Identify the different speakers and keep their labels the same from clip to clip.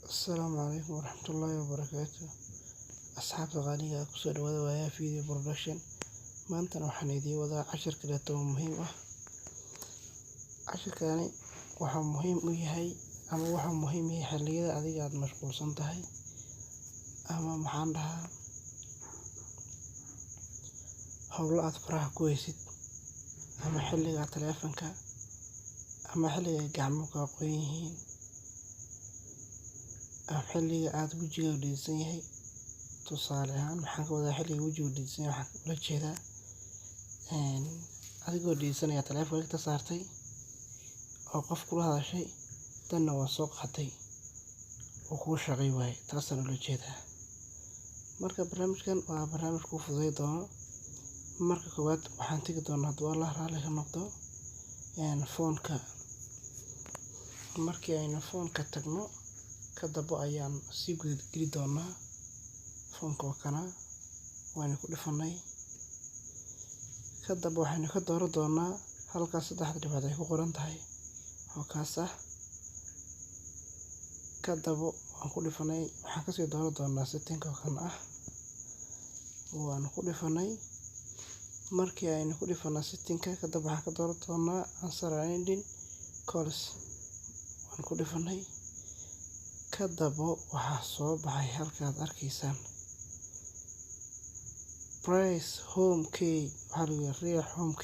Speaker 1: السلام عليكم ورحمة الله وبركاته. أصحاب غالية كسر ويا فيديو برودكشن. ما أنت waxaan idin wadaa cashir kale oo muhiim ah. Cashirkaani waxa muhiim u yahay ama waxa muhiim yahay xilliyada adiga aad mashquulsan tahay ama maxaan dhahaa hawlo aad faraha ku haysid ama xilliga taleefanka ama xilliga gacmuhu qoyan yihiin ama xilliga aad wajiga dhisan yahay. Tusaale ahaan waxaan ka wadaa xilliga wajiga dhisan yahay waxaan ula jeedaa adigoo dhisanaya taleefanka ka saartay oo qof kula hadashay tanna waa soo qaatay oo kuu shaqay waay taasana ula jeedaa. Marka barnaamijkan waa barnaamij ku fududeey doono. Marka koowaad waxaan tagi doonaa haduu Allah raali ka noqdo foonka. Markii aynu foonka tagno ka dabo ayaan si gudub geli doonaa foonka kana waana ku dhifanay ka dabo waxaynu ka dooran doonaa halka saddex dhibaat ay ku qoran tahay oo kaas ah ka dabo waan ku dhifanay waxaan ka sii dooran doonaa setting kana ah waan ku dhifanay. Markii aynu ku dhifanay setting ka dabo waxaan ka dooran doonaa answer ending calls waan ku dhifanay ka dabo waxa soo baxay halkaad arkaysaan press home key waxa lagu riix home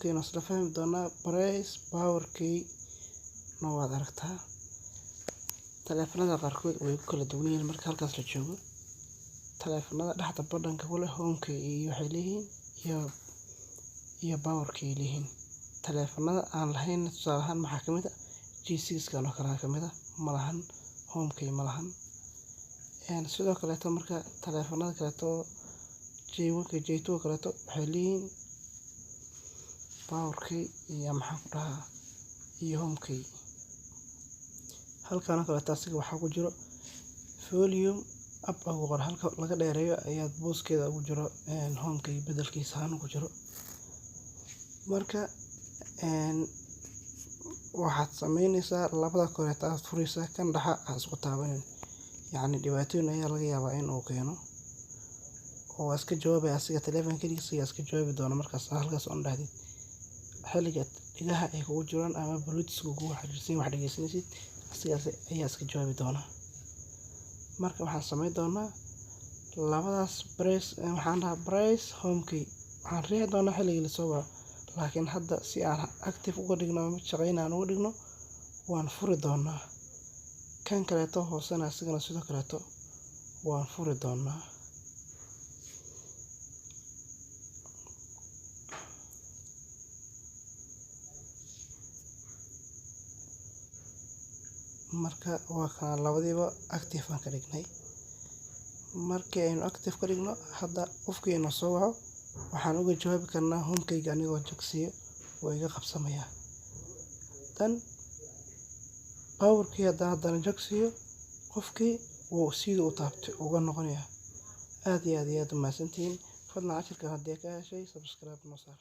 Speaker 1: key na isla fahmi doonaa press power key no waad aragtaa. Taleefanada qaarkood way ku kala duwan yihiin marka halkaas la joogo. Taleefanada dhaxda badhanka wala home key waxay leeyihiin iyo power key leeyihiin. Taleefanada aan lahayn tusaale ahaan maxaa kamid ah G6 kan oo kala kamid ah malahan home key malahan sidoo kale marka taleefanada kale J1 ka J2 kale waxay leeyihiin power key iyo maxaa ku dhahaa iyo home key. Halkaan kale taasiga waxa ku jiro volume up ugu qor halka laga dheereeyo ayaad booskeeda ugu jiro home key bedelkiisa ahaan ugu jiro. Marka waxaad sameynaysaa labada kore aad furaysaa kan dhaxa isku taabanin yacni dhibaatooyin ayaa laga yaabaa in uu keeno oo iska jawaabay asiga taleefankiisa iska jawaabi doona markaas halkaas oo dhahdid xilliga ilaha ay kugu jiraan ama bluetooth kugu xiriirsan wax dhageysanaysid asigaas ayaa iska jawaabi doona. Marka waxaan sameyn doonaa labadaas waxaan dhahaa press home key waxaan riixi doonaa xilliga la soo waco laakiin hadda si aan active uga dhigno ama shaqeynaan uga dhigno waan furi doonaa kan kale hoosana asigana sidoo kale waan furi doonaa. Marka waa kan labadiiba active aan ka dhignay. Markii aynu active ka dhigno hadda qofkii soo waco waxaan uga jawaabi karnaa home key anigoo jogsiyo oo iga qabsamaya tan power key haddana jogsiyo qofkii uu sidii u taabtay uga noqonaya. Aad iyo aad u mahadsantiin fadlan cashirka haddii ka heshay subscribe noo saar.